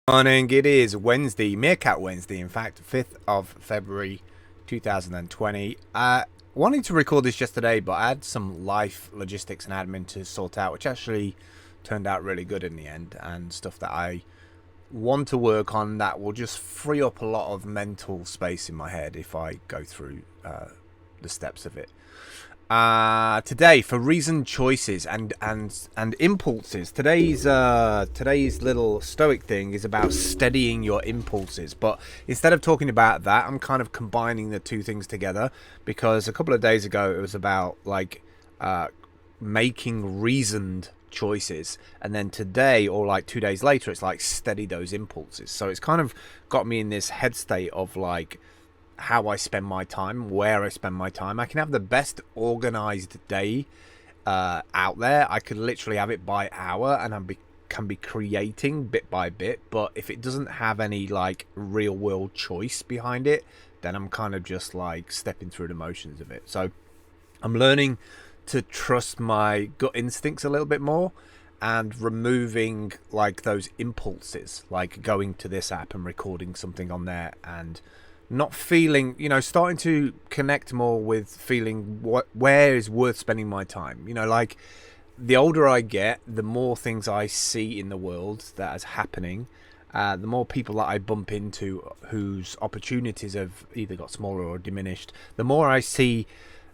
Morning, it is Wednesday, Meerkat Wednesday, in fact, 5th of February 2020. Wanting to record this yesterday, but I had some life logistics and admin to sort out, which actually turned out really good in the end, and stuff that I want to work on that will just free up a lot of mental space in my head if I go through the steps of it. Today for reasoned choices and impulses. Today's little stoic thing is about steadying your impulses, but instead of talking about that, I'm kind of combining the two things together, because a couple of days ago it was about making reasoned choices, and then today, or like 2 days later, it's like steady those impulses. So it's kind of got me in this head state of like how I spend my time, where I spend my time. I can have the best organized day out there. I could literally have it by hour, and can be creating bit by bit. But if it doesn't have any like real world choice behind it, then I'm kind of just like stepping through the motions of it. So I'm learning to trust my gut instincts a little bit more, and removing like those impulses, like going to this app and recording something on there, and not feeling, starting to connect more with feeling where is worth spending my time. Like the older I get, the more things I see in the world that is happening, the more people that I bump into whose opportunities have either got smaller or diminished, the more I see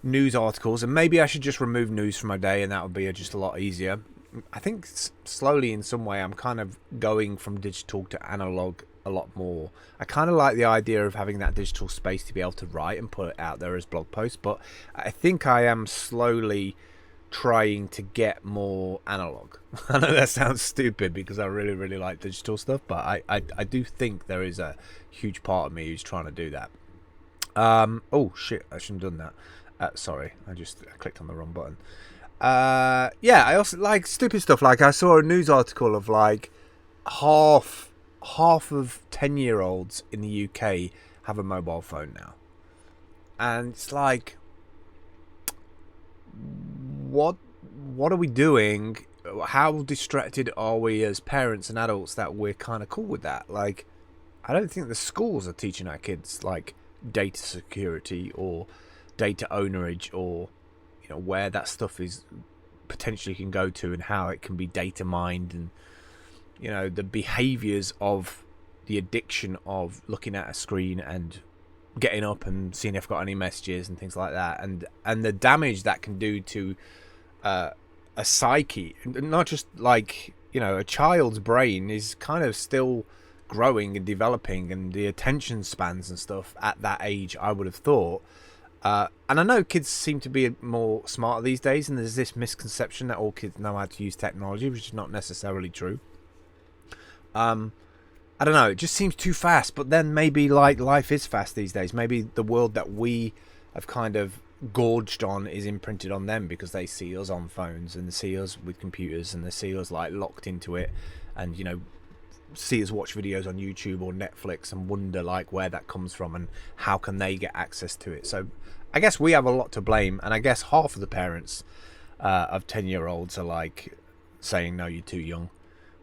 news articles. And maybe I should just remove news from my day, and that would be just a lot easier. I think slowly, in some way, I'm kind of going from digital to analog a lot more. I kind of like the idea of having that digital space to be able to write and put it out there as blog posts, but I think I am slowly trying to get more analog. I know that sounds stupid because I really, really like digital stuff, but I do think there is a huge part of me who's trying to do that. Oh shit, I shouldn't have done that. Sorry, I clicked on the wrong button. Yeah, I also like stupid stuff. Like I saw a news article of like half of 10-year-olds in the UK have a mobile phone now, and it's like, what are we doing? How distracted are we as parents and adults that we're kind of cool with that? Like, I don't think the schools are teaching our kids like data security or data ownerage, or where that stuff is potentially can go to, and how it can be data mined, and the behaviors of the addiction of looking at a screen and getting up and seeing if I've got any messages and things like that, and the damage that can do to a psyche. Not just like, a child's brain is kind of still growing and developing, and the attention spans and stuff at that age, I would have thought. And I know kids seem to be more smarter these days, and there's this misconception that all kids know how to use technology, which is not necessarily true. I don't know, it just seems too fast. But then maybe like life is fast these days. Maybe the world that we have kind of gorged on is imprinted on them, because they see us on phones, and they see us with computers, and they see us like locked into it, and see us watch videos on YouTube or Netflix and wonder like where that comes from and how can they get access to it. So I guess we have a lot to blame, and I guess half of the parents of 10-year-olds are like saying, no, you're too young.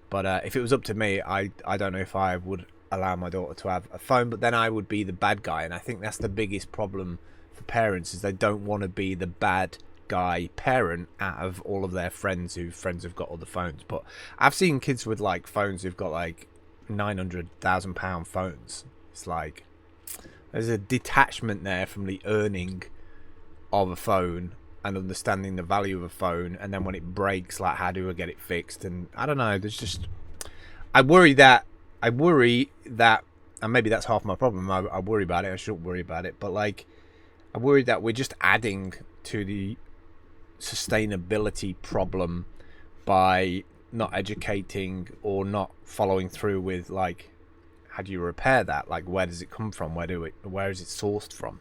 But if it was up to me, I don't know if I would allow my daughter to have a phone, but then I would be the bad guy. And I think that's the biggest problem for parents, is they don't want to be the bad guy parent out of all of their friends have got other phones. But I've seen kids with like phones who've got like £900,000 phones. It's like there's a detachment there from the earning of a phone and understanding the value of a phone, and then when it breaks, like, how do I get it fixed? And I don't know, there's just, I worry that, and maybe that's half my problem. I worry about it. I shouldn't worry about it, but like, I worry that we're just adding to the sustainability problem by not educating or not following through with like, how do you repair that? Like, where does it come from? Where is it sourced from?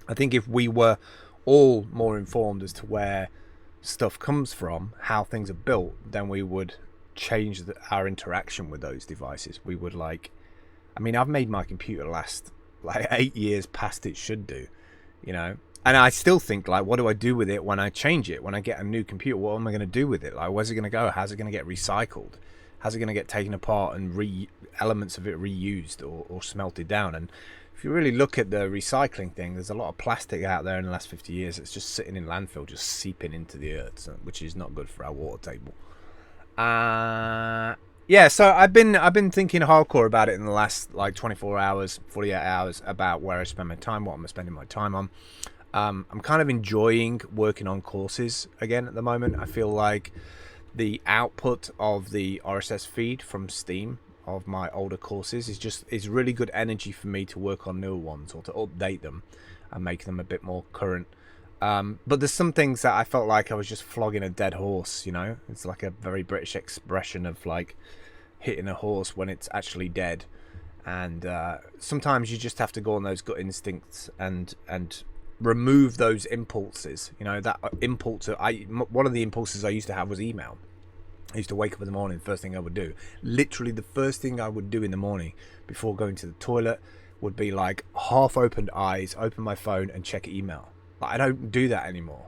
I think if we were all more informed as to where stuff comes from, how things are built, then we would change our interaction with those devices. We would like, I mean, I've made my computer last like 8 years past it should do, and I still think like, what do I do with it when I change it? When I get a new computer, what am I going to do with it? Like, where's it going to go? How's it going to get recycled? how's it going to get taken apart and elements of it reused or smelted down? And if you really look at the recycling thing, there's a lot of plastic out there in the last 50 years that's just sitting in landfill, just seeping into the earth, which is not good for our water table. Yeah, so I've been thinking hardcore about it in the last like 24 hours, 48 hours about where I spend my time, what I'm spending my time on. I'm kind of enjoying working on courses again at the moment. I feel like the output of the RSS feed from Steam of my older courses is really good energy for me to work on newer ones or to update them and make them a bit more current. But there's some things that I felt like I was just flogging a dead horse, you know? It's like a very British expression of like hitting a horse when it's actually dead. And sometimes you just have to go on those gut instincts and remove those impulses. You know, that impulse, one of the impulses I used to have was email. I used to wake up in the morning, the first thing I would do, literally the first thing I would do in the morning before going to the toilet would be like half opened eyes, open my phone and check email. Like, I don't do that anymore.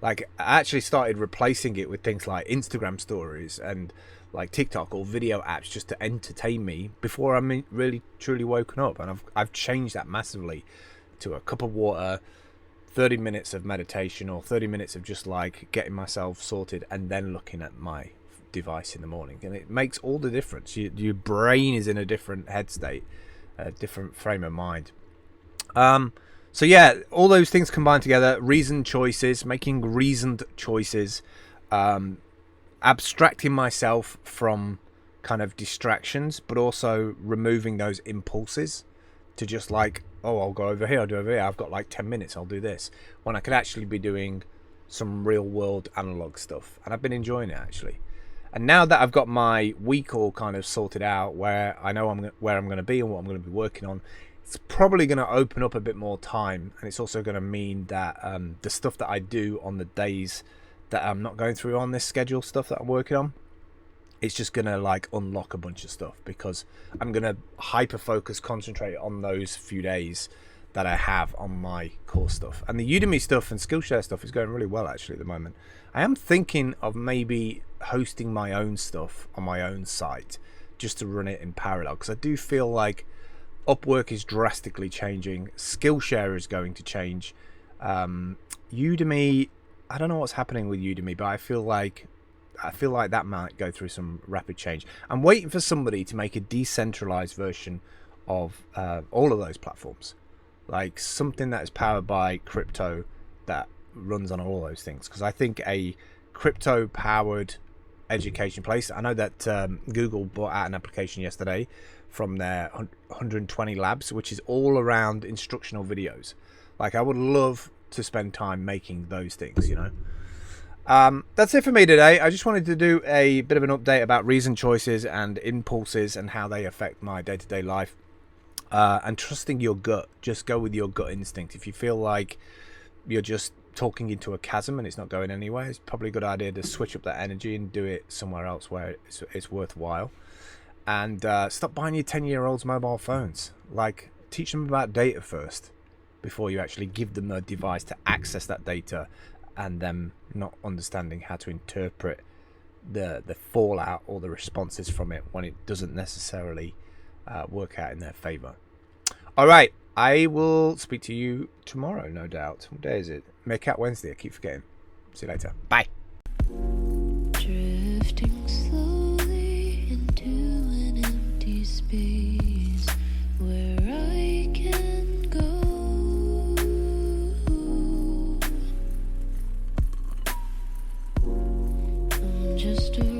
Like, I actually started replacing it with things like Instagram stories and like TikTok or video apps just to entertain me before I'm really truly woken up. And I've changed that massively to a cup of water, 30 minutes of meditation or 30 minutes of just like getting myself sorted and then looking at my device in the morning. And it makes all the difference. Your brain is in a different head state, a different frame of mind. So yeah, all those things combined together, reasoned choices, making reasoned choices, abstracting myself from kind of distractions, but also removing those impulses to just like, oh, I'll go over here, I'll do over here, I've got like 10 minutes, I'll do this, when I could actually be doing some real world analog stuff. And I've been enjoying it actually. And now that I've got my week all kind of sorted out, where I know where I'm going to be and what I'm going to be working on, it's probably going to open up a bit more time. And it's also going to mean that the stuff that I do on the days that I'm not going through on this schedule stuff that I'm working on, it's just going to like unlock a bunch of stuff because I'm going to hyper focus, concentrate on those few days that I have on my core stuff. And the Udemy stuff and Skillshare stuff is going really well actually at the moment. I am thinking of maybe hosting my own stuff on my own site just to run it in parallel, because I do feel like Upwork is drastically changing, Skillshare is going to change, Udemy, I don't know what's happening with Udemy, but I feel like that might go through some rapid change. I'm waiting for somebody to make a decentralized version of all of those platforms, like something that is powered by crypto that runs on all those things, because I think a crypto powered education place, I know that Google bought out an application yesterday from their 120 labs, which is all around instructional videos. Like, I would love to spend time making those things, you know. That's it for me today. I just wanted to do a bit of an update about reason choices and impulses and how they affect my day-to-day life, and trusting your gut. Just go with your gut instinct. If you feel like you're just talking into a chasm and it's not going anywhere, it's probably a good idea to switch up that energy and do it somewhere else where it's worthwhile. And stop buying your 10-year-olds mobile phones. Like, teach them about data first before you actually give them a device to access that data, and them not understanding how to interpret the fallout or the responses from it when it doesn't necessarily work out in their favor. All right, I will speak to you tomorrow, no doubt. What day is it? Make-out Wednesday, I keep forgetting. See you later. Bye. Drifting slowly into an empty space where I can go. I'm just a